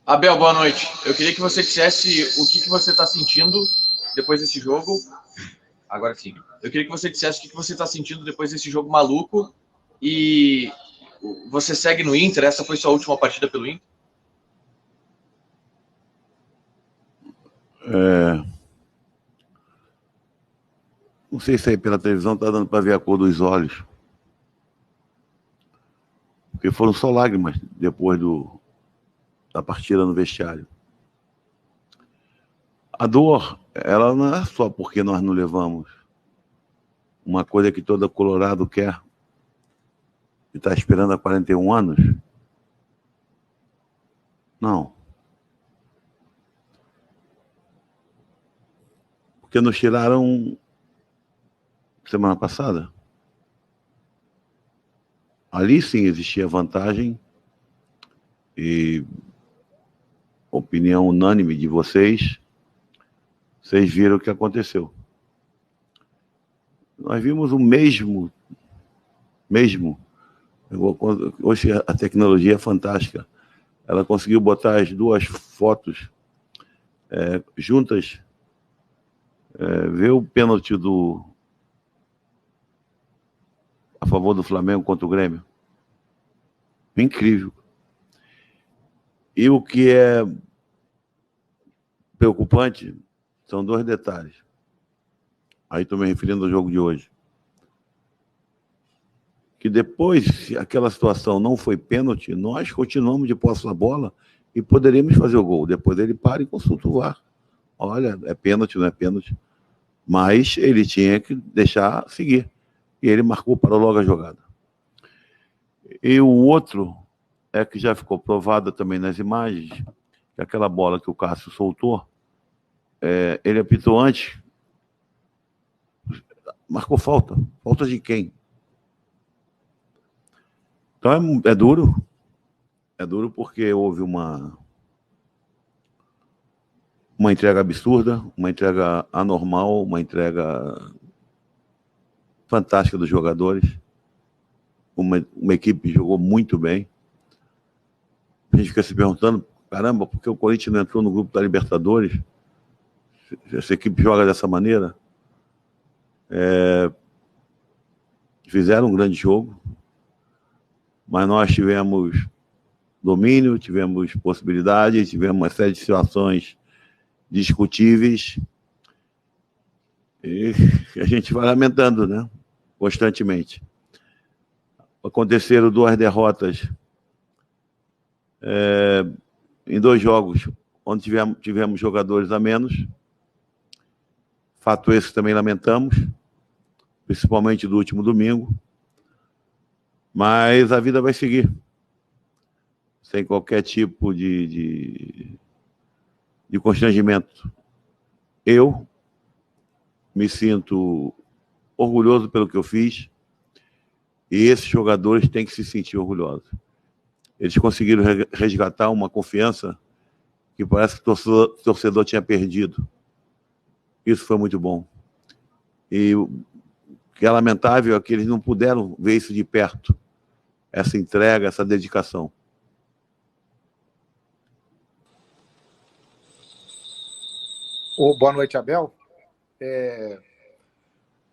Abel, boa noite. Eu queria que você dissesse o que você está sentindo depois desse jogo. Agora sim. Eu queria que você dissesse o que você está sentindo depois desse jogo maluco. E você segue no Inter? Essa foi sua última partida pelo Inter? Não sei se aí pela televisão está dando para ver a cor dos olhos. Porque foram só lágrimas depois da partida no vestiário. A dor, ela não é só porque nós não levamos. Uma coisa que todo colorado quer e está esperando há 41 anos. Não. Porque nos tiraram semana passada. Ali sim existia vantagem e opinião unânime de vocês viram o que aconteceu. Nós vimos o mesmo. Hoje a tecnologia é fantástica. Ela conseguiu botar as duas fotos juntas, ver o pênalti a favor do Flamengo contra o Grêmio. Incrível. E o que é preocupante são dois detalhes. Aí estou me referindo ao jogo de hoje. Que depois, se aquela situação não foi pênalti, nós continuamos de posse da bola e poderíamos fazer o gol. Depois ele para e consulta o VAR. Olha, é pênalti, não é pênalti. Mas ele tinha que deixar seguir. E ele marcou, parou logo a jogada. E o outro é que já ficou provado também nas imagens, que aquela bola que o Cássio soltou, ele apitou antes, marcou falta. Falta de quem? Então é duro. É duro porque houve uma entrega absurda, uma entrega anormal, uma entrega fantástica dos jogadores. Uma equipe que jogou muito bem. A gente fica se perguntando, caramba, por que o Corinthians não entrou no grupo da Libertadores? Essa equipe joga dessa maneira. Fizeram um grande jogo, mas nós tivemos domínio, tivemos possibilidades, tivemos uma série de situações discutíveis e a gente vai lamentando, né? Constantemente. Aconteceram 2 derrotas em 2 jogos onde tivemos jogadores a menos. Fato esse que também lamentamos, principalmente do último domingo. Mas a vida vai seguir. Sem qualquer tipo de constrangimento. Eu me sinto orgulhoso pelo que eu fiz e esses jogadores têm que se sentir orgulhosos. Eles conseguiram resgatar uma confiança que parece que o torcedor tinha perdido. Isso foi muito bom. E o que é lamentável é que eles não puderam ver isso de perto, essa entrega, essa dedicação. Boa noite, Abel.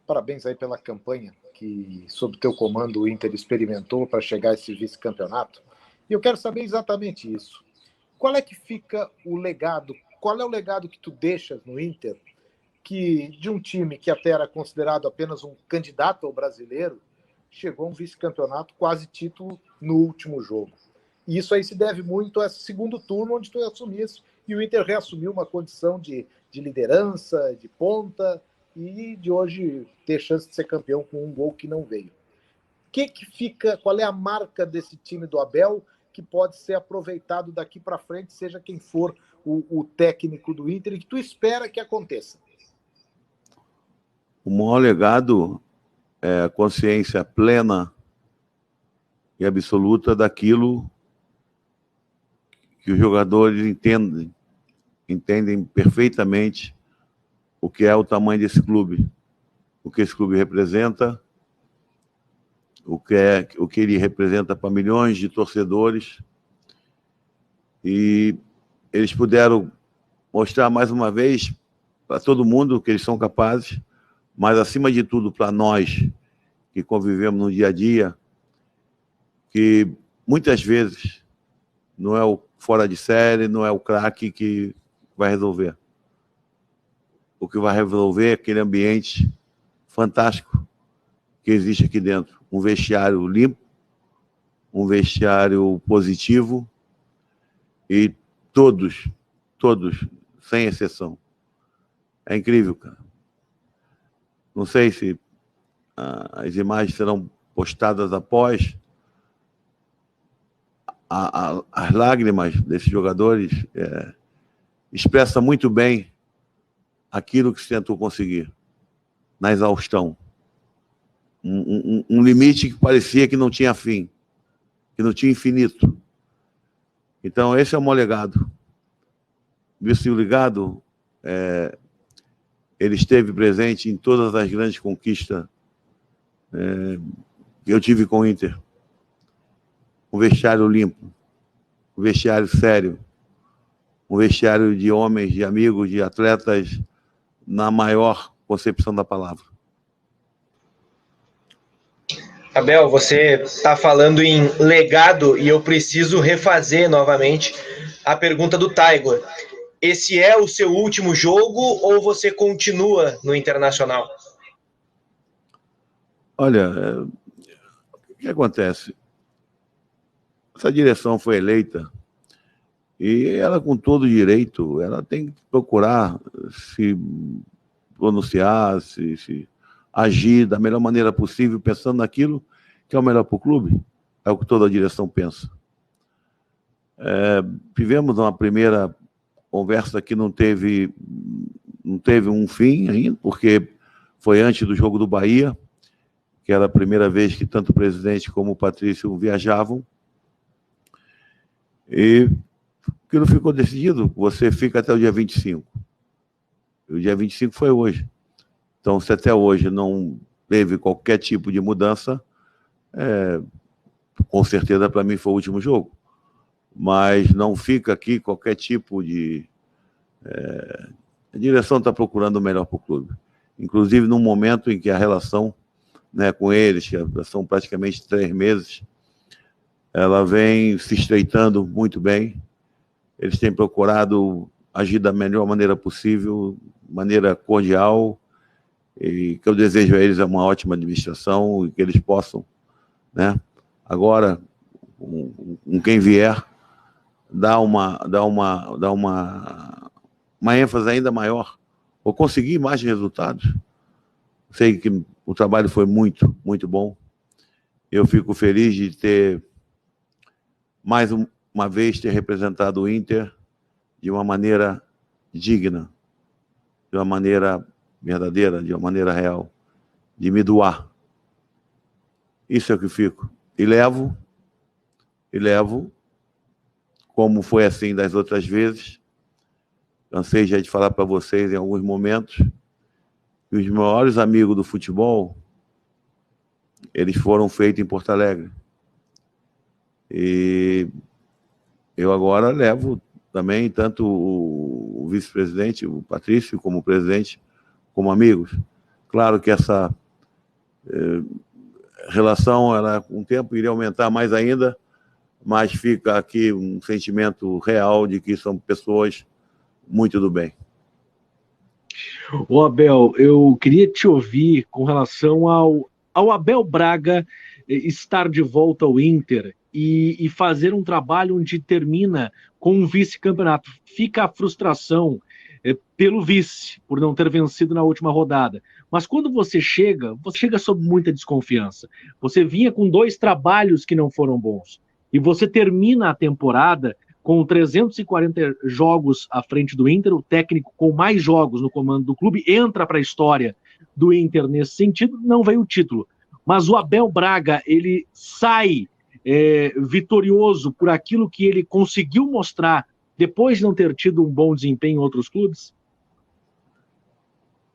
Parabéns aí pela campanha que, sob teu comando, o Inter experimentou para chegar a esse vice-campeonato. E eu quero saber exatamente isso. Qual é que fica o legado? Qual é o legado que tu deixas no Inter que, de um time que até era considerado apenas um candidato ao brasileiro, chegou a um vice-campeonato, quase título, no último jogo? E isso aí se deve muito a esse segundo turno, onde tu assumiste, e o Inter reassumiu uma condição de liderança, de ponta, e de hoje ter chance de ser campeão com um gol que não veio. Que fica, qual é a marca desse time do Abel que pode ser aproveitado daqui para frente, seja quem for o técnico do Inter, e que tu espera que aconteça? O maior legado é a consciência plena e absoluta daquilo que os jogadores entendem perfeitamente o que é o tamanho desse clube, o que esse clube representa, o que ele representa para milhões de torcedores. E eles puderam mostrar mais uma vez para todo mundo que eles são capazes, mas acima de tudo para nós que convivemos no dia a dia, que muitas vezes não é o fora de série, não é o craque que vai resolver. O que vai resolver é aquele ambiente fantástico que existe aqui dentro. Um vestiário limpo, um vestiário positivo e todos, sem exceção. É incrível, cara. Não sei se as imagens serão postadas após. As lágrimas desses jogadores expressa muito bem aquilo que se tentou conseguir na exaustão. Um limite que parecia que não tinha fim, que não tinha infinito. Então, esse é o meu legado. Esse legado, ele esteve presente em todas as grandes conquistas que eu tive com o Inter. Um vestiário limpo, um vestiário sério, um vestiário de homens, de amigos, de atletas, na maior concepção da palavra. Abel, você está falando em legado e eu preciso refazer novamente a pergunta do Tiger. Esse é o seu último jogo ou você continua no Internacional? Olha, o que acontece? Essa direção foi eleita e ela, com todo direito, ela tem que procurar se pronunciar, se agir da melhor maneira possível, pensando naquilo que é o melhor para o clube. É o que toda a direção pensa. Tivemos uma primeira conversa que não teve um fim ainda, porque foi antes do jogo do Bahia, que era a primeira vez que tanto o presidente como o Patrício viajavam. E aquilo ficou decidido, você fica até o dia 25. E o dia 25 foi hoje. Então, se até hoje não teve qualquer tipo de mudança, com certeza para mim foi o último jogo. Mas não fica aqui qualquer tipo de... A direção está procurando o melhor para o clube. Inclusive, num momento em que a relação, com eles, que são praticamente 3 meses, ela vem se estreitando muito bem. Eles têm procurado agir da melhor maneira possível, maneira cordial, e que eu desejo a eles uma ótima administração e que eles possam, agora, com quem vier, dar uma ênfase ainda maior, ou conseguir mais resultados. Sei que o trabalho foi muito, muito bom. Eu fico feliz de ter, mais uma vez, ter representado o Inter de uma maneira digna, de uma maneira verdadeira, de uma maneira real, de me doar. Isso é o que fico. E levo, como foi assim das outras vezes. Cansei já de falar para vocês em alguns momentos que os maiores amigos do futebol, eles foram feitos em Porto Alegre. E eu agora levo também tanto o vice-presidente, o Patrício, como o presidente, como amigos. Claro que essa relação, ela com o tempo iria aumentar mais ainda, mas fica aqui um sentimento real de que são pessoas muito do bem. Ô Abel, eu queria te ouvir com relação ao Abel Braga estar de volta ao Inter e fazer um trabalho onde termina com um vice-campeonato. Fica a frustração pelo vice, por não ter vencido na última rodada. Mas quando você chega sob muita desconfiança. Você vinha com 2 trabalhos que não foram bons. E você termina a temporada com 340 jogos à frente do Inter, o técnico com mais jogos no comando do clube, entra para a história do Inter nesse sentido, não veio o título. Mas o Abel Braga, ele sai vitorioso por aquilo que ele conseguiu mostrar depois de não ter tido um bom desempenho em outros clubes?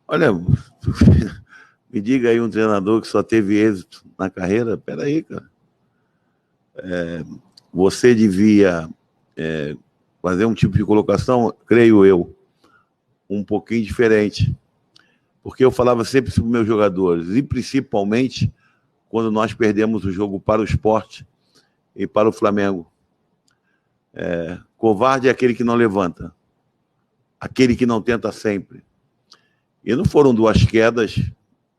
Olha, me diga aí um treinador que só teve êxito na carreira. Peraí, cara. Você devia fazer um tipo de colocação, creio eu, um pouquinho diferente. Porque eu falava sempre sobre meus jogadores, e principalmente quando nós perdemos o jogo para o Sport e para o Flamengo. Covarde é aquele que não levanta, aquele que não tenta sempre. E não foram 2 quedas,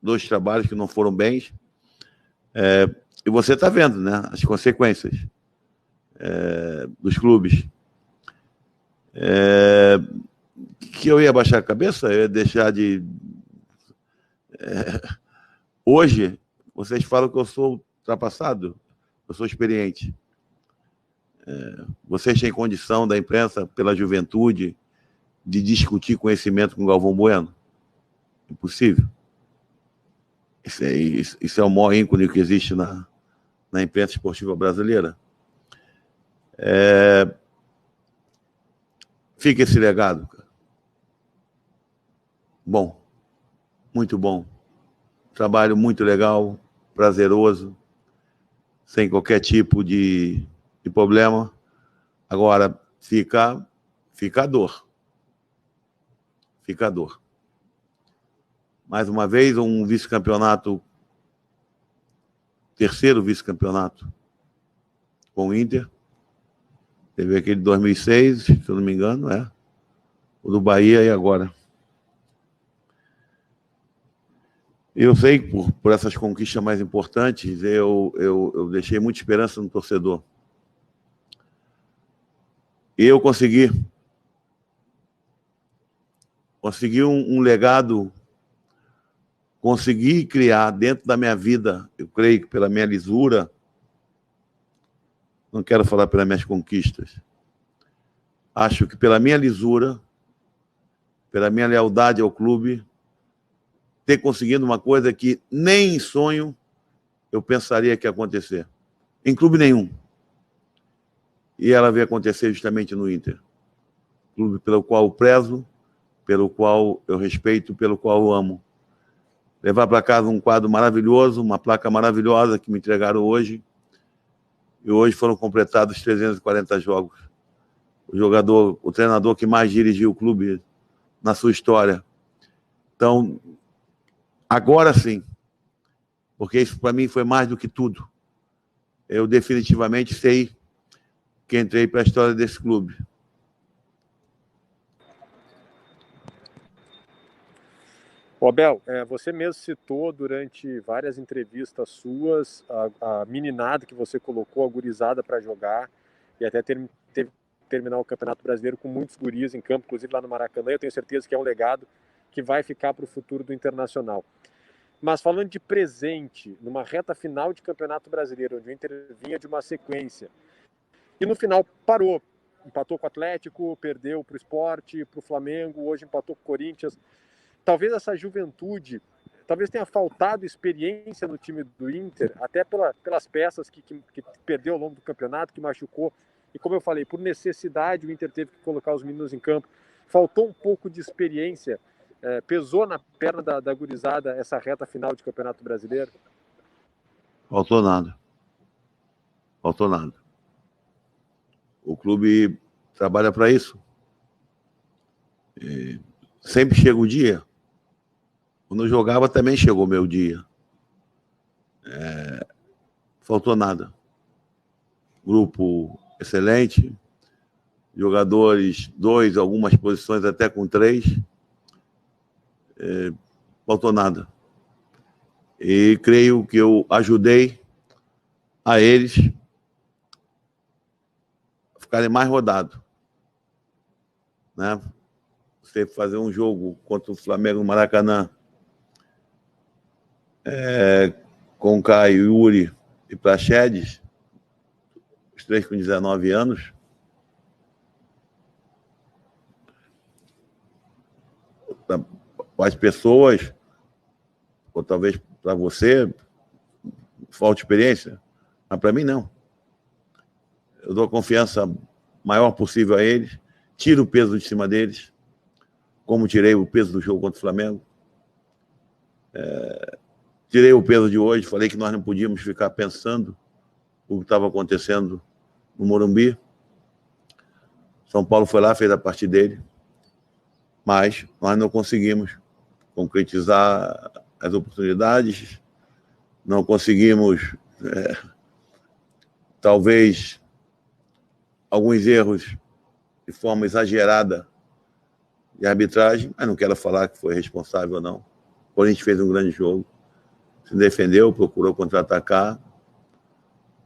2 trabalhos que não foram bens. E você está vendo, né, as consequências dos clubes. Que eu ia baixar a cabeça, eu ia deixar de... Hoje, vocês falam que eu sou ultrapassado, eu sou experiente. Vocês têm condição da imprensa, pela juventude, de discutir conhecimento com Galvão Bueno? Impossível. Isso é o maior ícone que existe na imprensa esportiva brasileira. Fica esse legado, cara. Bom, muito bom. Trabalho muito legal, prazeroso, sem qualquer tipo de problema. Agora, fica a dor. Fica a dor. Mais uma vez, um vice-campeonato, 3º vice-campeonato com o Inter. Teve aquele de 2006, se eu não me engano, o do Bahia e agora. Eu sei que por essas conquistas mais importantes, eu deixei muita esperança no torcedor. E eu consegui um legado, consegui criar dentro da minha vida, eu creio que pela minha lisura, não quero falar pelas minhas conquistas, acho que pela minha lisura, pela minha lealdade ao clube, ter conseguido uma coisa que nem em sonho eu pensaria que ia acontecer, em clube nenhum. E ela veio acontecer justamente no Inter. Clube pelo qual eu prezo, pelo qual eu respeito, pelo qual eu amo. Levar para casa um quadro maravilhoso, uma placa maravilhosa que me entregaram hoje. E hoje foram completados 340 jogos. O treinador que mais dirigiu o clube na sua história. Então, agora sim, porque isso para mim foi mais do que tudo. Eu definitivamente sei que entrei para a história desse clube. Abel, você mesmo citou durante várias entrevistas suas a meninada que você colocou, a gurizada para jogar, e até teve que terminar o Campeonato Brasileiro com muitos guris em campo, inclusive lá no Maracanã. Eu tenho certeza que é um legado que vai ficar para o futuro do Internacional. Mas falando de presente, numa reta final de Campeonato Brasileiro, onde o Inter vinha de uma sequência, e no final parou, empatou com o Atlético, perdeu para o Sport, para o Flamengo, hoje empatou com o Corinthians. Talvez essa juventude, talvez tenha faltado experiência no time do Inter, até pelas peças que perdeu ao longo do campeonato, que machucou. E como eu falei, por necessidade o Inter teve que colocar os meninos em campo. Faltou um pouco de experiência, pesou na perna da gurizada essa reta final de Campeonato Brasileiro? Faltou nada. Faltou nada. O clube trabalha para isso. Sempre chega o dia. Quando eu jogava também chegou o meu dia. Faltou nada. Grupo excelente. Jogadores, 2, algumas posições até com 3. Faltou nada. E creio que eu ajudei a eles a ficarem mais rodados. Né? Você fazer um jogo contra o Flamengo no Maracanã, com Caio, Yuri e Praxedes, os 3 com 19 anos, para as pessoas, ou talvez para você, falta experiência, mas para mim não. Eu dou a confiança maior possível a eles, tiro o peso de cima deles, como tirei o peso do jogo contra o Flamengo. Tirei o peso de hoje, falei que nós não podíamos ficar pensando o que estava acontecendo no Morumbi. São Paulo foi lá, fez a parte dele, mas nós não conseguimos concretizar as oportunidades, não conseguimos, talvez, alguns erros de forma exagerada de arbitragem, mas não quero falar que foi responsável ou não. O Corinthians fez um grande jogo, se defendeu, procurou contra-atacar,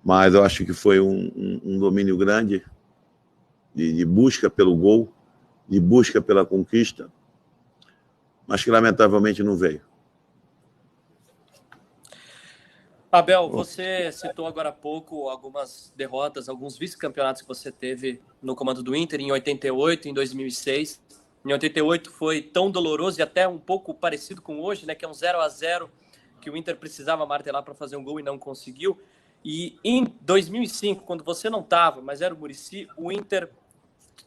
mas eu acho que foi um domínio grande de busca pelo gol, de busca pela conquista, mas que lamentavelmente não veio. Abel, você citou agora há pouco algumas derrotas, alguns vice-campeonatos que você teve no comando do Inter em 88, em 2006. Em 88 foi tão doloroso e até um pouco parecido com hoje, né, que é um 0-0 que o Inter precisava martelar para fazer um gol e não conseguiu. E em 2005, quando você não estava, mas era o Muricy, o Inter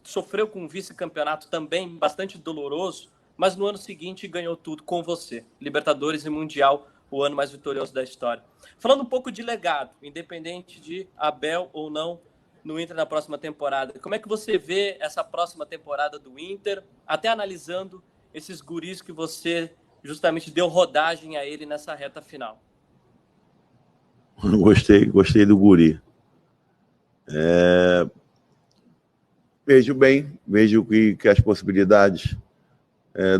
sofreu com um vice-campeonato também bastante doloroso, mas no ano seguinte ganhou tudo com você, Libertadores e Mundial, o ano mais vitorioso da história. Falando um pouco de legado, independente de Abel ou não no Inter na próxima temporada, como é que você vê essa próxima temporada do Inter, até analisando esses guris que você justamente deu rodagem a ele nessa reta final? Gostei do guri. Vejo bem, vejo que as possibilidades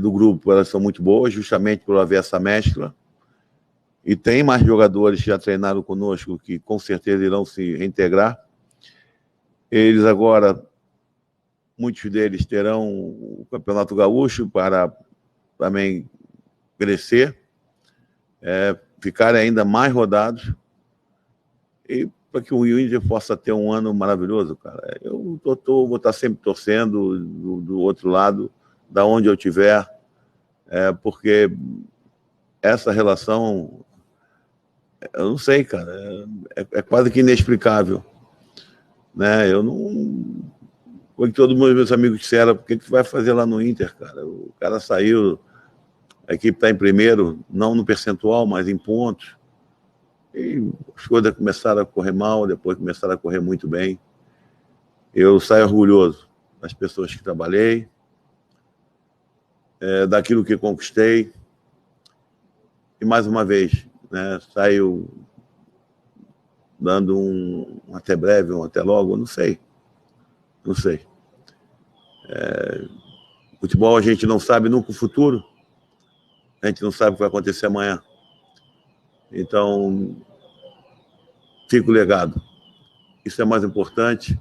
do grupo elas são muito boas, justamente por haver essa mescla. E tem mais jogadores que já treinaram conosco que com certeza irão se reintegrar. Eles agora, muitos deles terão o Campeonato Gaúcho para também crescer, ficarem ainda mais rodados e para que o Inter possa ter um ano maravilhoso, cara. Eu vou estar sempre torcendo do outro lado, da onde eu estiver, porque essa relação, eu não sei, cara, é quase que inexplicável, né? Eu não... Foi que todos os meus amigos disseram, o que tu vai fazer lá no Inter, cara? O cara saiu, a equipe está em primeiro, não no percentual, mas em pontos. E as coisas começaram a correr mal, depois começaram a correr muito bem. Eu saio orgulhoso das pessoas que trabalhei, daquilo que conquistei. E mais uma vez, né, saio dando um até breve, um até logo, não sei. Futebol a gente não sabe nunca o futuro, a gente não sabe o que vai acontecer amanhã. Então, fica o legado. Isso é mais importante.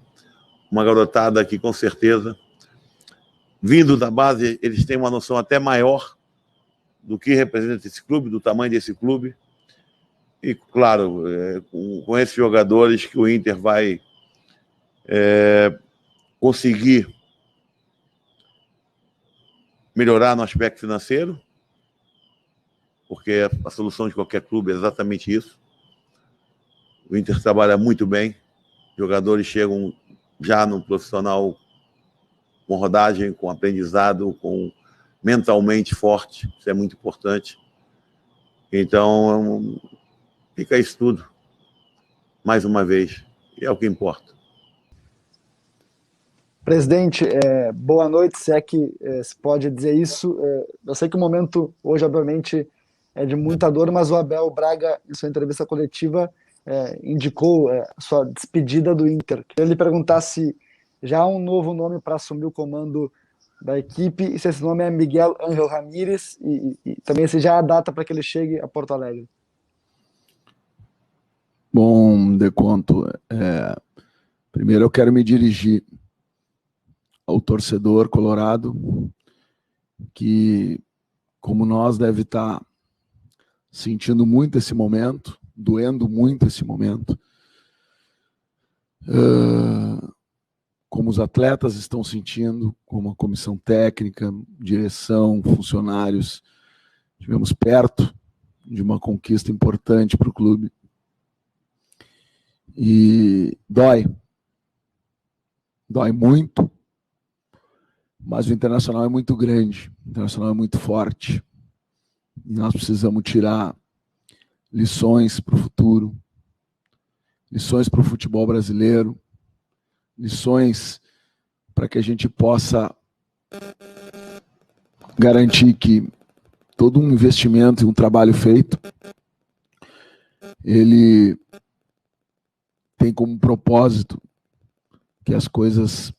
Uma garotada que, com certeza, vindo da base, eles têm uma noção até maior do que representa esse clube, do tamanho desse clube. E, claro, com esses jogadores que o Inter vai conseguir melhorar no aspecto financeiro, porque a solução de qualquer clube é exatamente isso. O Inter trabalha muito bem, jogadores chegam já no profissional com rodagem, com aprendizado, com mentalmente forte, isso é muito importante. Então, fica isso tudo, mais uma vez, e é o que importa. Presidente, boa noite, se é que se pode dizer isso. Eu sei que o momento hoje, obviamente, é de muita dor, mas o Abel Braga, em sua entrevista coletiva, indicou sua despedida do Inter. Queria lhe perguntar se já há um novo nome para assumir o comando da equipe, e se esse nome é Miguel Ángel Ramírez, e também se já há data para que ele chegue a Porto Alegre. Bom, Deconto, primeiro eu quero me dirigir ao torcedor colorado, que, como nós, deve estar sentindo muito esse momento, doendo muito esse momento, como os atletas estão sentindo, como a comissão técnica, direção, funcionários. Estivemos perto de uma conquista importante para o clube. E dói muito, mas o Internacional é muito grande, o Internacional é muito forte, e nós precisamos tirar lições para o futuro, lições para o futebol brasileiro, lições para que a gente possa garantir que todo um investimento e um trabalho feito, ele tem como propósito que as coisas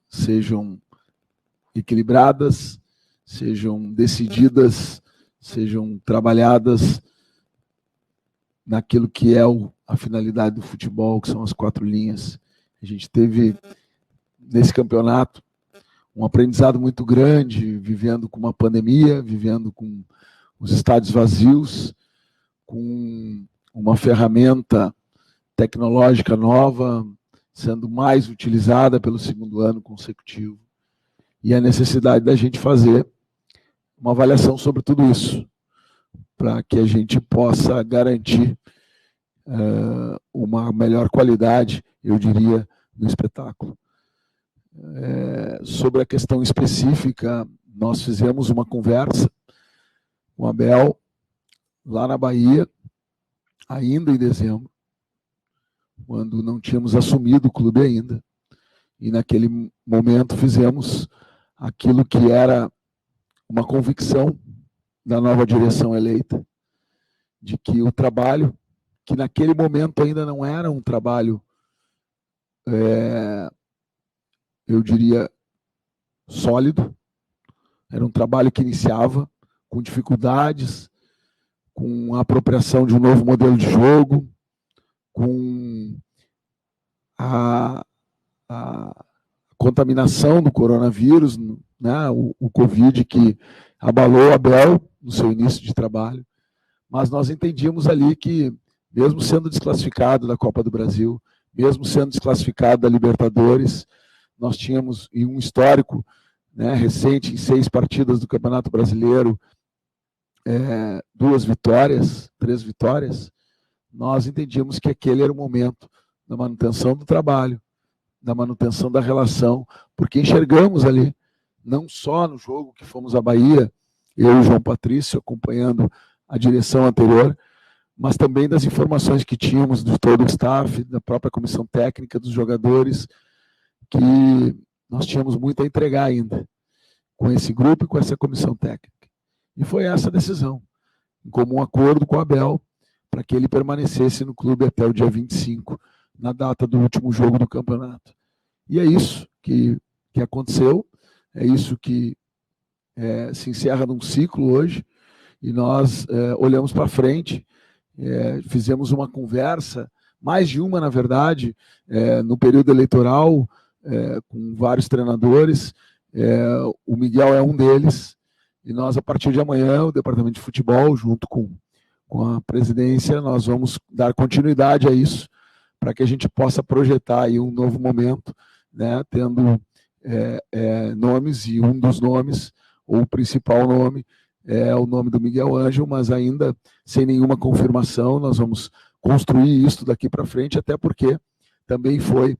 sejam equilibradas, sejam decididas, sejam trabalhadas naquilo que é a finalidade do futebol, que são as 4 linhas. A gente teve, nesse campeonato, um aprendizado muito grande, vivendo com uma pandemia, vivendo com os estádios vazios, com uma ferramenta tecnológica nova, sendo mais utilizada pelo 2º ano consecutivo. E a necessidade da gente fazer uma avaliação sobre tudo isso, para que a gente possa garantir uma melhor qualidade, eu diria, no espetáculo. Sobre a questão específica, nós fizemos uma conversa com o Abel, lá na Bahia, ainda em dezembro, quando não tínhamos assumido o clube ainda. E naquele momento fizemos aquilo que era uma convicção da nova direção eleita, de que o trabalho, que naquele momento ainda não era um trabalho, eu diria, sólido, era um trabalho que iniciava com dificuldades, com a apropriação de um novo modelo de jogo, com a contaminação do coronavírus, né, o Covid, que abalou o Abel no seu início de trabalho. Mas nós entendíamos ali que, mesmo sendo desclassificado da Copa do Brasil, mesmo sendo desclassificado da Libertadores, nós tínhamos um histórico, né, recente, em 6 partidas do Campeonato Brasileiro, 2 vitórias, 3 vitórias. Nós entendíamos que aquele era o momento da manutenção do trabalho, da manutenção da relação, porque enxergamos ali, não só no jogo que fomos à Bahia, eu e o João Patrício acompanhando a direção anterior, mas também das informações que tínhamos de todo o staff, da própria comissão técnica, dos jogadores, que nós tínhamos muito a entregar ainda com esse grupo e com essa comissão técnica. E foi essa a decisão, em comum acordo com o Abel, para que ele permanecesse no clube até o dia 25, na data do último jogo do campeonato. E é isso que aconteceu, é isso que se encerra num ciclo hoje, e nós olhamos para frente, fizemos uma conversa, mais de uma, na verdade, no período eleitoral, com vários treinadores, o Miguel é um deles, e nós, a partir de amanhã, o Departamento de Futebol, junto com a presidência, nós vamos dar continuidade a isso, para que a gente possa projetar aí um novo momento, né, tendo nomes, e um dos nomes, ou o principal nome, é o nome do Miguel Ângelo, mas ainda sem nenhuma confirmação. Nós vamos construir isso daqui para frente, até porque também foi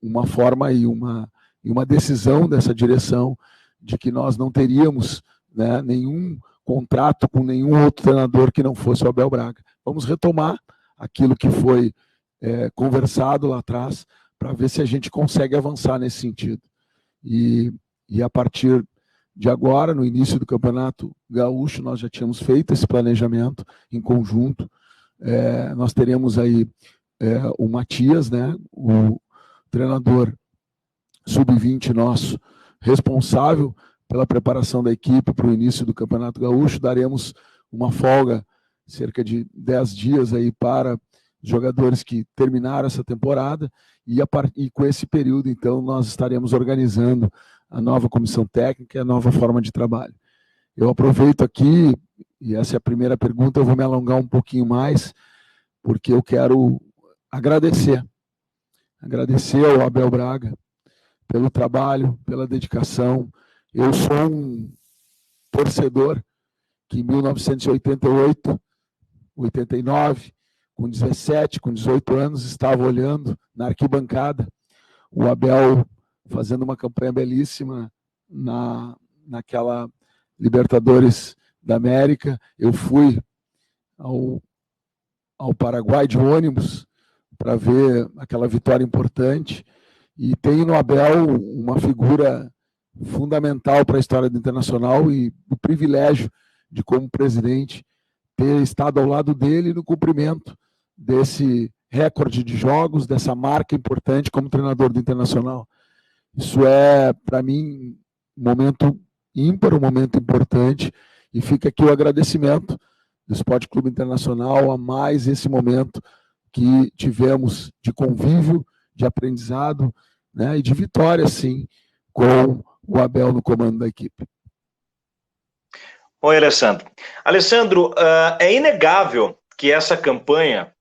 uma forma e uma decisão dessa direção de que nós não teríamos, né, nenhum contrato com nenhum outro treinador que não fosse o Abel Braga. Vamos retomar aquilo que foi conversado lá atrás, para ver se a gente consegue avançar nesse sentido. E a partir de agora, no início do Campeonato Gaúcho, nós já tínhamos feito esse planejamento em conjunto. Nós teremos aí o Matias, né, o treinador sub-20 nosso, responsável pela preparação da equipe para o início do Campeonato Gaúcho. Daremos uma folga, cerca de 10 dias aí para os jogadores que terminaram essa temporada, e com esse período, então, nós estaremos organizando a nova comissão técnica e a nova forma de trabalho. Eu aproveito aqui, e essa é a primeira pergunta, eu vou me alongar um pouquinho mais, porque eu quero agradecer ao Abel Braga pelo trabalho, pela dedicação. Eu sou um torcedor que em 1988, 89, com 17, com 18 anos, estava olhando na arquibancada o Abel fazendo uma campanha belíssima naquela Libertadores da América. Eu fui ao Paraguai de ônibus para ver aquela vitória importante, E tem no Abel uma figura fundamental para a história do Internacional e o privilégio de, como presidente, ter estado ao lado dele no cumprimento desse recorde de jogos, dessa marca importante como treinador do Internacional. Isso é, para mim, um momento ímpar, um momento importante, e fica aqui o agradecimento do Esporte Clube Internacional a mais esse momento que tivemos de convívio, de aprendizado, né, e de vitória, sim, com o Abel no comando da equipe. Oi, Alessandro. Alessandro, é inegável que essa campanha...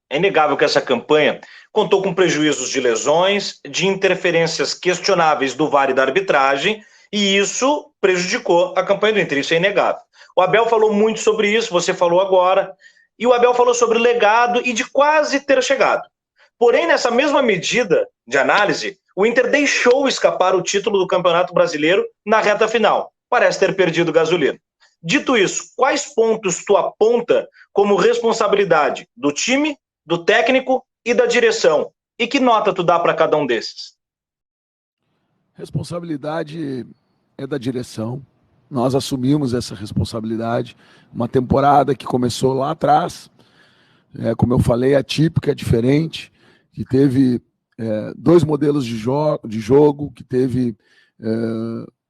É inegável que essa campanha contou com prejuízos de lesões, de interferências questionáveis do VAR e da arbitragem, e isso prejudicou a campanha do Inter, isso é inegável. O Abel falou muito sobre isso, você falou agora, e o Abel falou sobre o legado e de quase ter chegado. Porém, nessa mesma medida de análise, o Inter deixou escapar o título do Campeonato Brasileiro na reta final. Parece ter perdido gasolina. Dito isso, quais pontos tu aponta como responsabilidade do time, do técnico e da direção? E que nota tu dá para cada um desses? Responsabilidade é da direção. Nós assumimos essa responsabilidade. Uma temporada que começou lá atrás, como eu falei, atípica, diferente, que teve dois modelos de jogo, que teve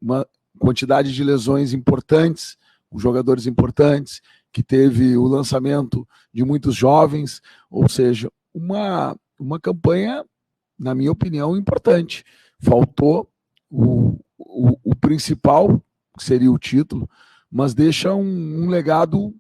uma quantidade de lesões importantes, com jogadores importantes, que teve o lançamento de muitos jovens, ou seja, uma campanha, na minha opinião, importante. Faltou o principal, que seria o título, mas deixa um legado,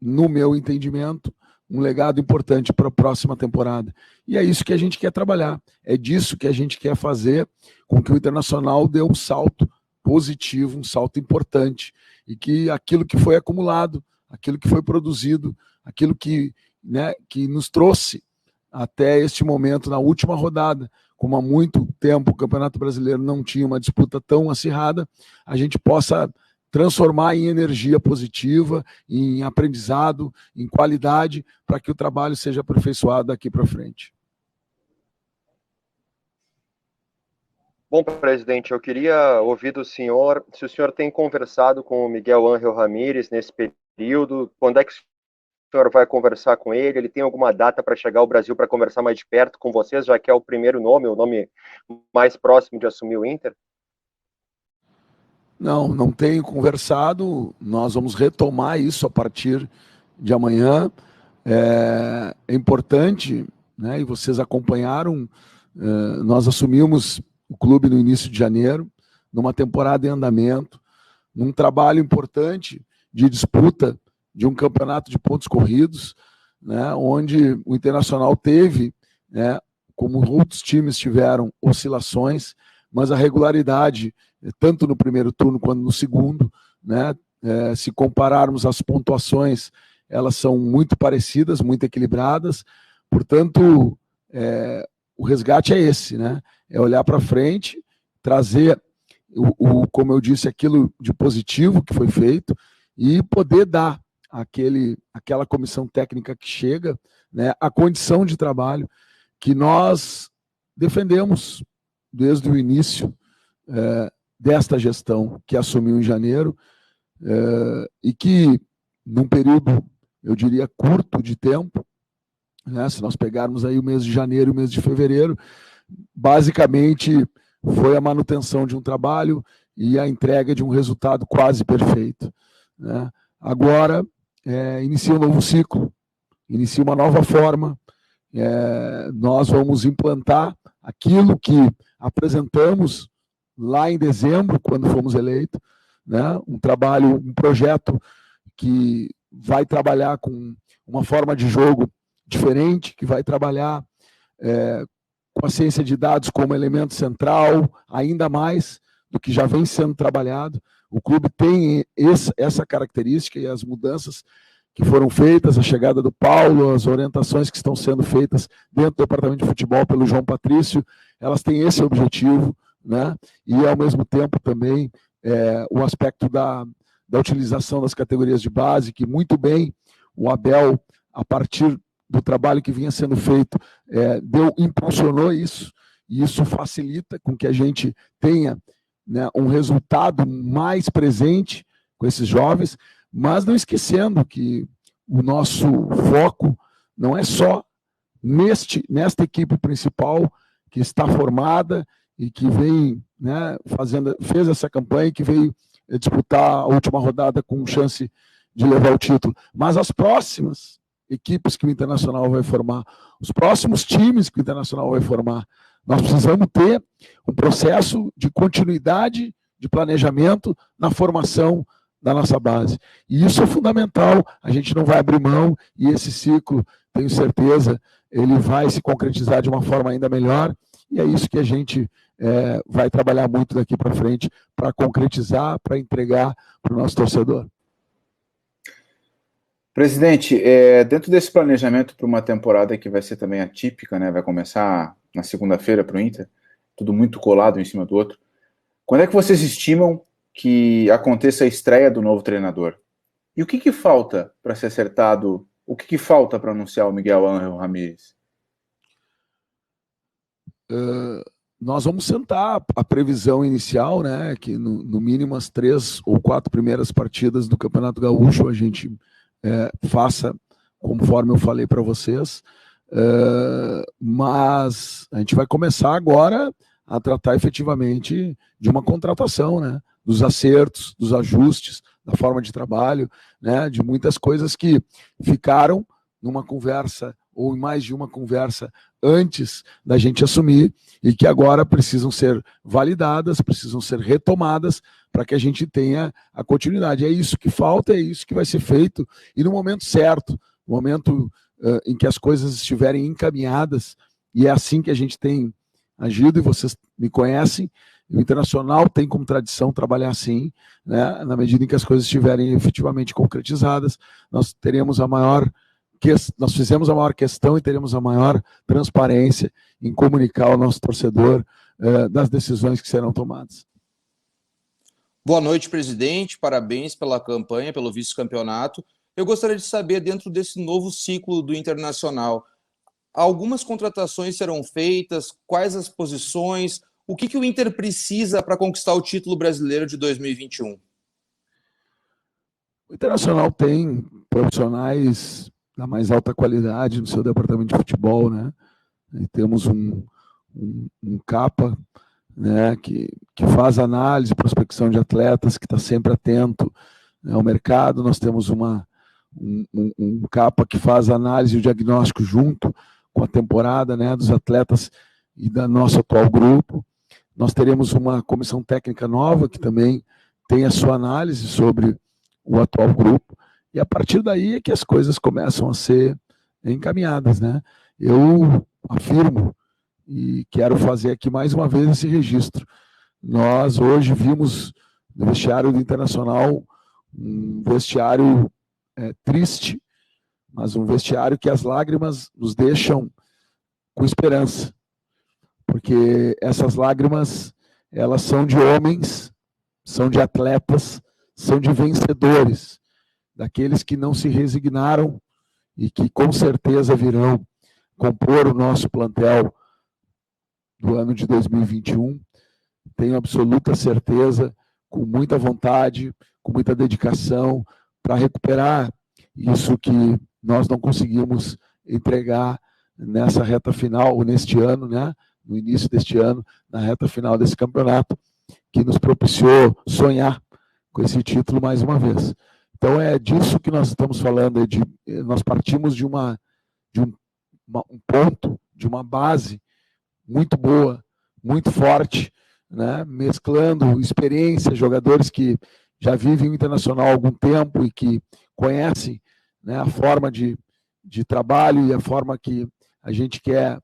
no meu entendimento, um legado importante para a próxima temporada. E é isso que a gente quer trabalhar, é disso que a gente quer fazer com que o Internacional dê um salto positivo, um salto importante, e que aquilo que foi acumulado, aquilo que foi produzido, aquilo que nos trouxe até este momento, na última rodada, como há muito tempo o Campeonato Brasileiro não tinha uma disputa tão acirrada, a gente possa transformar em energia positiva, em aprendizado, em qualidade, para que o trabalho seja aperfeiçoado daqui para frente. Bom, presidente, eu queria ouvir do senhor se o senhor tem conversado com o Miguel Ángel Ramírez nesse período, quando é que o senhor vai conversar com ele? Ele tem alguma data para chegar ao Brasil para conversar mais de perto com vocês, já que é o primeiro nome, o nome mais próximo de assumir o Inter? Não tenho conversado, nós vamos retomar isso a partir de amanhã. É importante, né, e vocês acompanharam, nós assumimos o clube no início de janeiro, numa temporada em andamento, num trabalho importante de disputa de um campeonato de pontos corridos, né, onde o Internacional teve, né, como outros times tiveram, oscilações, mas a regularidade, tanto no primeiro turno quanto no segundo, né, se compararmos as pontuações, elas são muito parecidas, muito equilibradas, portanto, o resgate é esse, né? É olhar para frente, trazer, como eu disse, aquilo de positivo que foi feito e poder dar aquela comissão técnica que chega, né, a condição de trabalho que nós defendemos desde o início desta gestão que assumiu em janeiro e que, num período, eu diria, curto de tempo, né, se nós pegarmos aí o mês de janeiro e o mês de fevereiro, basicamente foi a manutenção de um trabalho e a entrega de um resultado quase perfeito, né? Agora, inicia um novo ciclo, inicia uma nova forma, nós vamos implantar aquilo que apresentamos lá em dezembro, quando fomos eleitos, né? Um projeto que vai trabalhar com uma forma de jogo diferente, que vai trabalhar com a ciência de dados como elemento central, ainda mais do que já vem sendo trabalhado. O clube tem essa característica e as mudanças que foram feitas, a chegada do Paulo, as orientações que estão sendo feitas dentro do departamento de futebol pelo João Patrício, elas têm esse objetivo, né? E, ao mesmo tempo, também o aspecto da utilização das categorias de base, que muito bem o Abel, a partir do trabalho que vinha sendo feito impulsionou isso, e isso facilita com que a gente tenha, né, um resultado mais presente com esses jovens, mas não esquecendo que o nosso foco não é só nesta equipe principal que está formada e que vem, né, fez essa campanha e que veio disputar a última rodada com chance de levar o título, mas as próximas equipes que o Internacional vai formar, os próximos times que o Internacional vai formar. Nós precisamos ter um processo de continuidade, de planejamento na formação da nossa base. E isso é fundamental, a gente não vai abrir mão, e esse ciclo, tenho certeza, ele vai se concretizar de uma forma ainda melhor, e é isso que a gente vai trabalhar muito daqui para frente, para concretizar, para entregar para o nosso torcedor. Presidente, dentro desse planejamento para uma temporada que vai ser também atípica, né, vai começar na segunda-feira para o Inter, tudo muito colado em cima do outro, quando é que vocês estimam que aconteça a estreia do novo treinador? E o que falta para ser acertado? O que falta para anunciar o Miguel Ángel Ramírez? Nós vamos sentar a previsão inicial, né, que no mínimo as 3 ou 4 primeiras partidas do Campeonato Gaúcho a gente faça conforme eu falei para vocês, mas a gente vai começar agora a tratar efetivamente de uma contratação, né, dos acertos, dos ajustes, da forma de trabalho, né, de muitas coisas que ficaram numa conversa ou em mais de uma conversa antes da gente assumir e que agora precisam ser validadas, precisam ser retomadas para que a gente tenha a continuidade. É isso que falta, é isso que vai ser feito, e no momento certo, no momento em que as coisas estiverem encaminhadas, e é assim que a gente tem agido, e vocês me conhecem, o Internacional tem como tradição trabalhar assim, né, na medida em que as coisas estiverem efetivamente concretizadas, nós fizemos a maior questão e teremos a maior transparência em comunicar ao nosso torcedor das decisões que serão tomadas. Boa noite, presidente. Parabéns pela campanha, pelo vice-campeonato. Eu gostaria de saber, dentro desse novo ciclo do Internacional, algumas contratações serão feitas, quais as posições, o que o Inter precisa para conquistar o título brasileiro de 2021? O Internacional tem profissionais da mais alta qualidade no seu departamento de futebol, né? E temos um capa, né, que faz análise, prospecção de atletas, que está sempre atento, né, ao mercado. Nós temos um capa que faz análise e o diagnóstico junto com a temporada, né, dos atletas e do nosso atual grupo. Nós teremos uma comissão técnica nova que também tem a sua análise sobre o atual grupo, e a partir daí é que as coisas começam a ser encaminhadas, né? Eu afirmo e quero fazer aqui mais uma vez esse registro. Nós hoje vimos no vestiário do Internacional um vestiário triste, mas um vestiário que as lágrimas nos deixam com esperança, porque essas lágrimas, elas são de homens, são de atletas, são de vencedores, daqueles que não se resignaram e que com certeza virão compor o nosso plantel do ano de 2021. Tenho absoluta certeza, com muita vontade, com muita dedicação, para recuperar isso que nós não conseguimos entregar nessa reta final, ou neste ano, né? No início deste ano, na reta final desse campeonato, que nos propiciou sonhar com esse título mais uma vez. Então é disso que nós estamos falando, nós partimos de um ponto, de uma base muito boa, muito forte, né? Mesclando experiência, jogadores que já vivem o Internacional há algum tempo e que conhecem, né, a forma de trabalho e a forma que a gente quer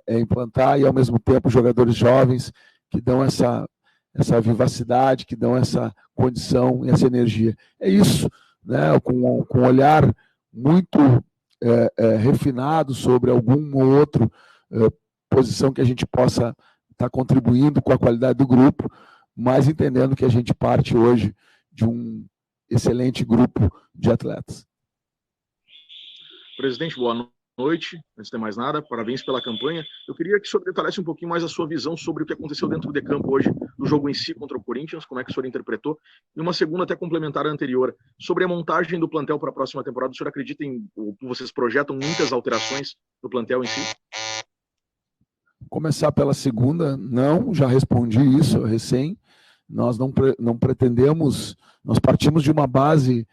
implantar, e ao mesmo tempo jogadores jovens que dão essa vivacidade, que dão essa condição e essa energia. É isso, né, com um olhar muito refinado sobre algum ou outro posição que a gente possa estar contribuindo com a qualidade do grupo, mas entendendo que a gente parte hoje de um excelente grupo de atletas. Presidente, boa noite, antes de mais nada, parabéns pela campanha. Eu queria que o senhor detalhasse um pouquinho mais a sua visão sobre o que aconteceu dentro de campo hoje, do jogo em si contra o Corinthians, como é que o senhor interpretou, e uma segunda até complementar a anterior, sobre a montagem do plantel para a próxima temporada. O senhor acredita ou vocês projetam muitas alterações no plantel em si? Começar pela segunda, não, já respondi isso recém. Nós não pretendemos, nós partimos de uma base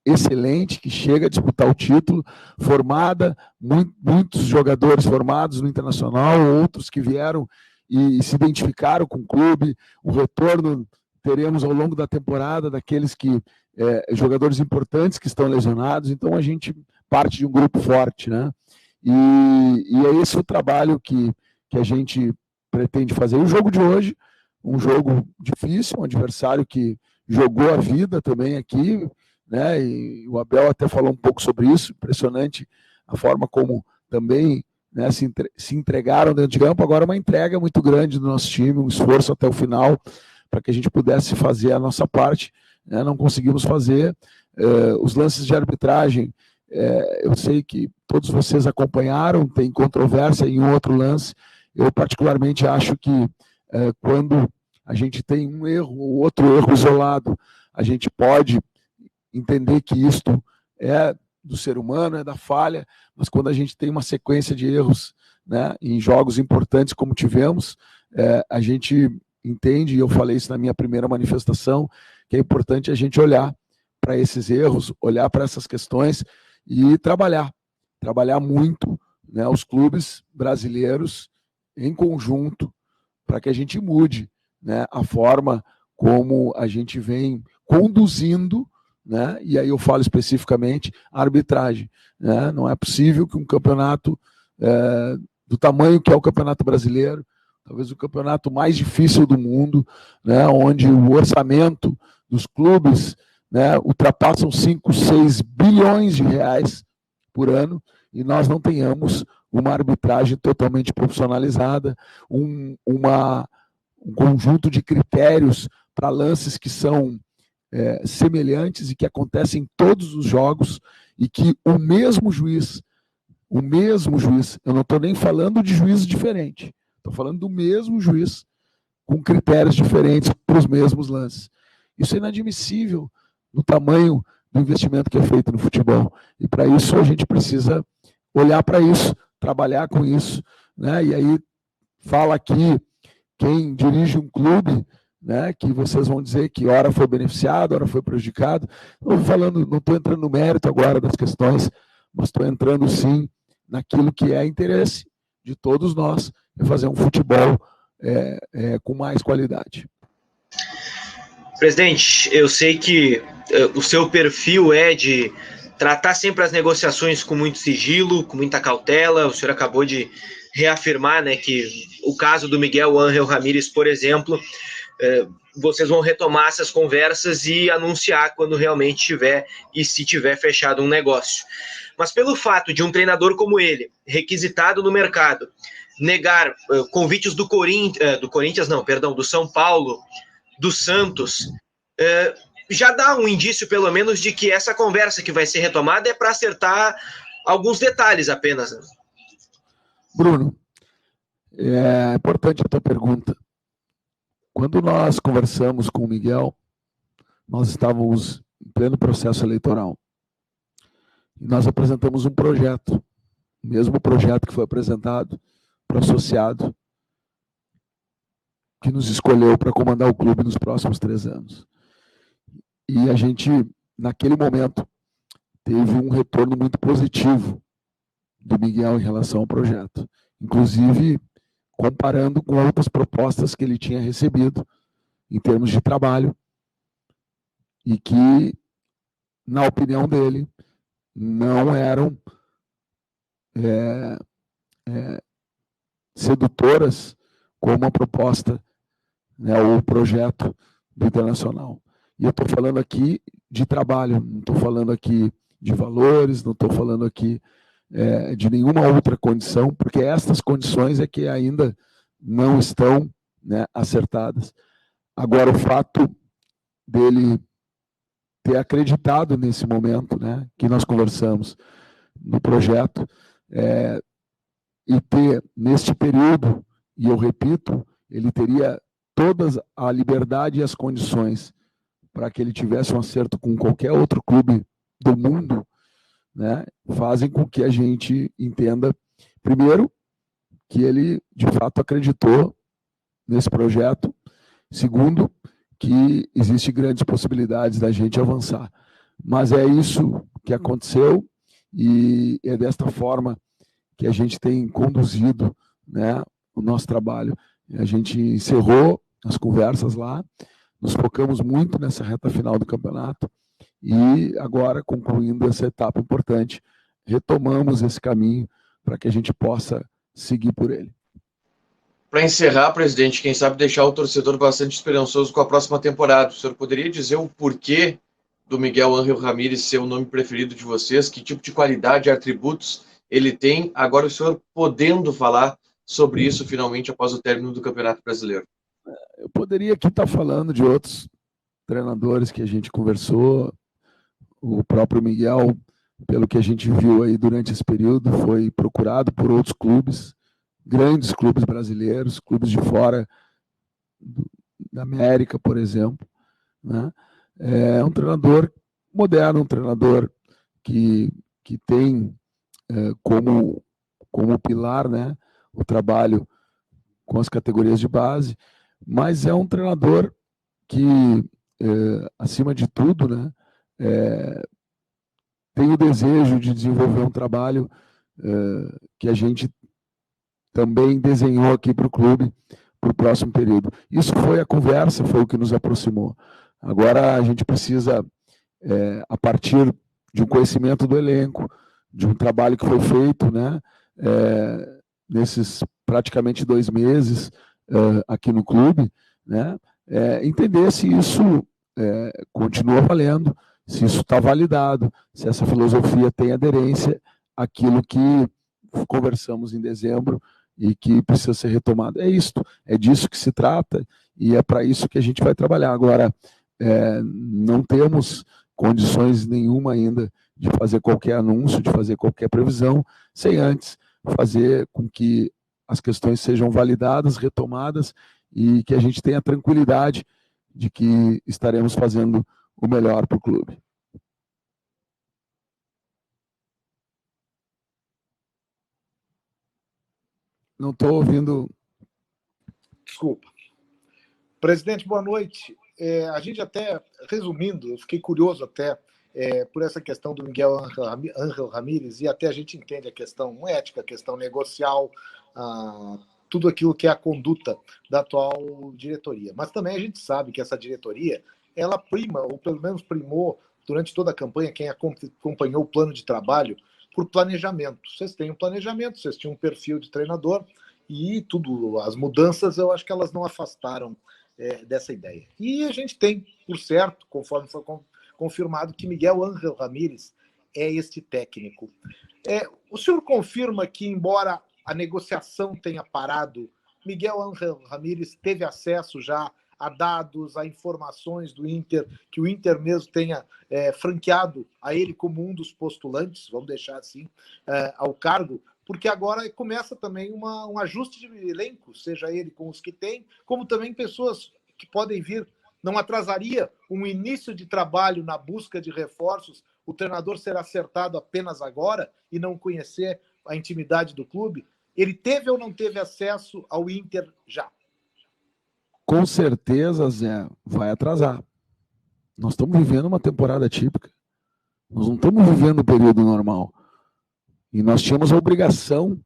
excelente, que chega a disputar o título, formada, muitos jogadores formados no Internacional, outros que vieram e se identificaram com o clube. O retorno teremos ao longo da temporada daqueles jogadores importantes que estão lesionados, então a gente parte de um grupo forte, né? E é esse o trabalho que a gente pretende fazer. O jogo de hoje, um jogo difícil, um adversário que jogou a vida também aqui, né? E o Abel até falou um pouco sobre isso, impressionante a forma como também, né, se entregaram dentro de campo. Agora uma entrega muito grande do nosso time, um esforço até o final para que a gente pudesse fazer a nossa parte, né? Não conseguimos fazer. Os lances de arbitragem, eu sei que todos vocês acompanharam, tem controvérsia em um outro lance. Eu particularmente acho que quando a gente tem um erro ou outro erro isolado, a gente pode entender que isto é do ser humano, é da falha, mas quando a gente tem uma sequência de erros, né, em jogos importantes como tivemos, a gente entende, e eu falei isso na minha primeira manifestação, que é importante a gente olhar para esses erros, olhar para essas questões e trabalhar muito, né, os clubes brasileiros em conjunto, para que a gente mude, né, a forma como a gente vem conduzindo, né, e aí eu falo especificamente a arbitragem, né? Não é possível que um campeonato do tamanho que é o Campeonato Brasileiro, talvez o campeonato mais difícil do mundo, né, onde o orçamento dos clubes, né, ultrapassam 5, 6 bilhões de reais por ano, e nós não tenhamos uma arbitragem totalmente profissionalizada, um conjunto de critérios para lances que são semelhantes e que acontecem em todos os jogos, e que o mesmo juiz, eu não estou nem falando de juízes diferentes, estou falando do mesmo juiz com critérios diferentes para os mesmos lances. Isso é inadmissível no tamanho do investimento que é feito no futebol. E para isso a gente precisa olhar para isso, trabalhar com isso, né? E aí fala aqui quem dirige um clube, né, que vocês vão dizer que ora foi beneficiado, ora foi prejudicado. Não estou entrando no mérito agora das questões, mas estou entrando sim naquilo que é interesse de todos nós, é fazer um futebol com mais qualidade. Presidente, eu sei que o seu perfil é de tratar sempre as negociações com muito sigilo, com muita cautela. O senhor acabou de reafirmar, né, que o caso do Miguel Ángel Ramírez, por exemplo, vocês vão retomar essas conversas e anunciar quando realmente tiver, e se tiver fechado um negócio. Mas pelo fato de um treinador como ele, requisitado no mercado, negar convites do São Paulo, do Santos, já dá um indício, pelo menos, de que essa conversa que vai ser retomada é para acertar alguns detalhes apenas. Bruno, é importante a tua pergunta. Quando nós conversamos com o Miguel, nós estávamos em pleno processo eleitoral. E nós apresentamos um projeto, o mesmo projeto que foi apresentado para o associado que nos escolheu para comandar o clube nos próximos 3 anos. E a gente, naquele momento, teve um retorno muito positivo do Miguel em relação ao projeto. Inclusive, comparando com outras propostas que ele tinha recebido em termos de trabalho e que, na opinião dele, não eram sedutoras como a proposta, né, ou o projeto do Internacional. E eu estou falando aqui de trabalho, não estou falando aqui de valores, não estou falando aqui de nenhuma outra condição, porque estas condições é que ainda não estão, né, acertadas. Agora, o fato dele ter acreditado nesse momento, né, que nós conversamos, no projeto, e ter, neste período, e eu repito, ele teria toda a liberdade e as condições para que ele tivesse um acerto com qualquer outro clube do mundo, né, fazem com que a gente entenda, primeiro, que ele, de fato, acreditou nesse projeto. Segundo, que existem grandes possibilidades da gente avançar. Mas é isso que aconteceu e é desta forma que a gente tem conduzido, né, o nosso trabalho. A gente encerrou as conversas lá, nos focamos muito nessa reta final do campeonato e agora, concluindo essa etapa importante, retomamos esse caminho para que a gente possa seguir por ele. Para encerrar, presidente, quem sabe deixar o torcedor bastante esperançoso com a próxima temporada. O senhor poderia dizer o porquê do Miguel Ángel Ramírez ser o nome preferido de vocês? Que tipo de qualidade e atributos ele tem? Agora o senhor podendo falar sobre isso finalmente após o término do Campeonato Brasileiro. Eu poderia aqui estar falando de outros treinadores que a gente conversou. O próprio Miguel, pelo que a gente viu aí durante esse período, foi procurado por outros clubes, grandes clubes brasileiros, clubes de fora da América, por exemplo, né? É um treinador moderno, um treinador que tem como pilar, né, o trabalho com as categorias de base, mas é um treinador que, acima de tudo, né, tem o desejo de desenvolver um trabalho que a gente também desenhou aqui para o clube para o próximo período. Isso foi a conversa, foi o que nos aproximou. Agora a gente precisa, a partir de um conhecimento do elenco, de um trabalho que foi feito, né, nesses praticamente 2 meses aqui no clube, né, entender se isso continua valendo, se isso está validado, se essa filosofia tem aderência àquilo que conversamos em dezembro e que precisa ser retomado. É isto, é disso que se trata e é para isso que a gente vai trabalhar. Agora, não temos condições nenhuma ainda de fazer qualquer anúncio, de fazer qualquer previsão, sem antes fazer com que as questões sejam validadas, retomadas e que a gente tenha tranquilidade de que estaremos fazendo o melhor para o clube. Não estou ouvindo. Desculpa. Presidente, boa noite. A gente até, resumindo, eu fiquei curioso até por essa questão do Miguel Ángel Ramírez, e até a gente entende a questão ética, a questão negocial, tudo aquilo que é a conduta da atual diretoria. Mas também a gente sabe que essa diretoria, ela prima, ou pelo menos primou, durante toda a campanha, quem acompanhou o plano de trabalho, por planejamento. Vocês têm um planejamento, vocês tinham um perfil de treinador, e tudo, as mudanças, eu acho que elas não afastaram dessa ideia. E a gente tem, por certo, conforme foi confirmado, que Miguel Ángel Ramírez é este técnico. O senhor confirma que, embora a negociação tenha parado, Miguel Ángel Ramírez teve acesso já a dados, a informações do Inter, que o Inter mesmo tenha franqueado a ele como um dos postulantes, vamos deixar assim, ao cargo, porque agora começa também um ajuste de elenco, seja ele com os que tem, como também pessoas que podem vir. Não atrasaria um início de trabalho na busca de reforços, o treinador ser acertado apenas agora e não conhecer a intimidade do clube? Ele teve ou não teve acesso ao Inter já? Com certeza, Zé, vai atrasar. Nós estamos vivendo uma temporada típica. Nós não estamos vivendo o período normal. E nós tínhamos a obrigação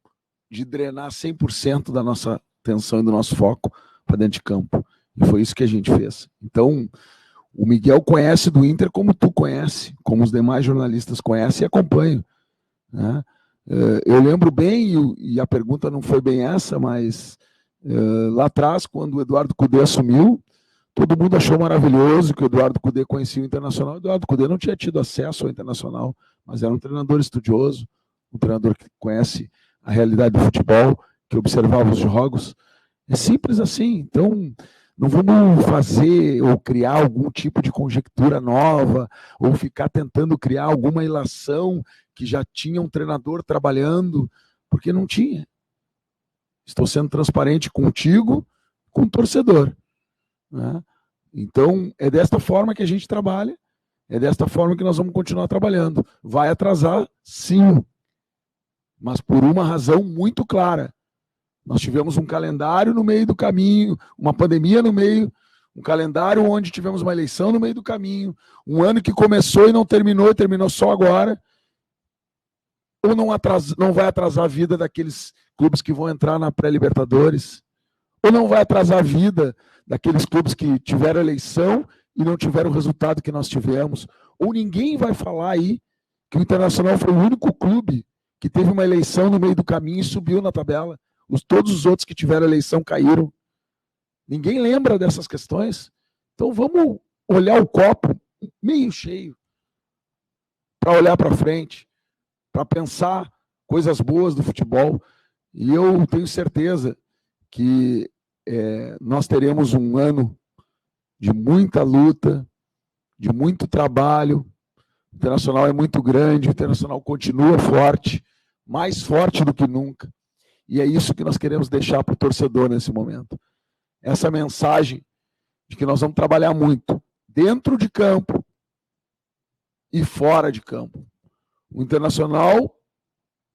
de drenar 100% da nossa atenção e do nosso foco para dentro de campo. E foi isso que a gente fez. Então, o Miguel conhece do Inter como tu conhece, como os demais jornalistas conhecem e acompanham, né? Eu lembro bem, e a pergunta não foi bem essa, mas lá atrás, quando o Eduardo Cudê assumiu, todo mundo achou maravilhoso que o Eduardo Cudê conhecia o Internacional. O Eduardo Cudê não tinha tido acesso ao Internacional, mas era um treinador estudioso, um treinador que conhece a realidade do futebol, que observava os jogos. É simples assim. Então, Não vamos fazer ou criar algum tipo de conjectura nova, ou ficar tentando criar alguma ilação que já tinha um treinador trabalhando, porque não tinha. Estou sendo transparente contigo, com o torcedor, né? Então, é desta forma que a gente trabalha, é desta forma que nós vamos continuar trabalhando. Vai atrasar, sim, mas por uma razão muito clara. Nós tivemos um calendário no meio do caminho, uma pandemia no meio, um calendário onde tivemos uma eleição no meio do caminho, um ano que começou e não terminou, e terminou só agora. Ou não vai atrasar a vida daqueles clubes que vão entrar na pré-Libertadores, ou não vai atrasar a vida daqueles clubes que tiveram eleição e não tiveram o resultado que nós tivemos, ou ninguém vai falar aí que o Internacional foi o único clube que teve uma eleição no meio do caminho e subiu na tabela. Todos os outros que tiveram eleição caíram. Ninguém lembra dessas questões. Então vamos olhar o copo meio cheio para olhar para frente, para pensar coisas boas do futebol. E eu tenho certeza que nós teremos um ano de muita luta, de muito trabalho. O Internacional é muito grande, o Internacional continua forte, mais forte do que nunca. E é isso que nós queremos deixar para o torcedor nesse momento. Essa mensagem de que nós vamos trabalhar muito dentro de campo e fora de campo. O Internacional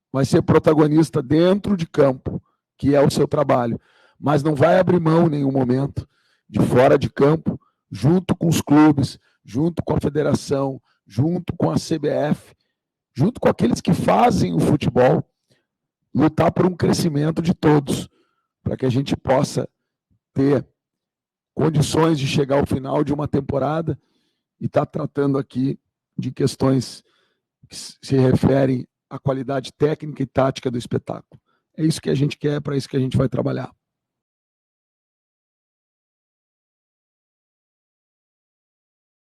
vai ser protagonista dentro de campo, que é o seu trabalho, mas não vai abrir mão em nenhum momento de fora de campo, junto com os clubes, junto com a federação, junto com a CBF, junto com aqueles que fazem o futebol, lutar por um crescimento de todos, para que a gente possa ter condições de chegar ao final de uma temporada e estar tratando aqui de questões que se referem à qualidade técnica e tática do espetáculo. É isso que a gente quer, é para isso que a gente vai trabalhar.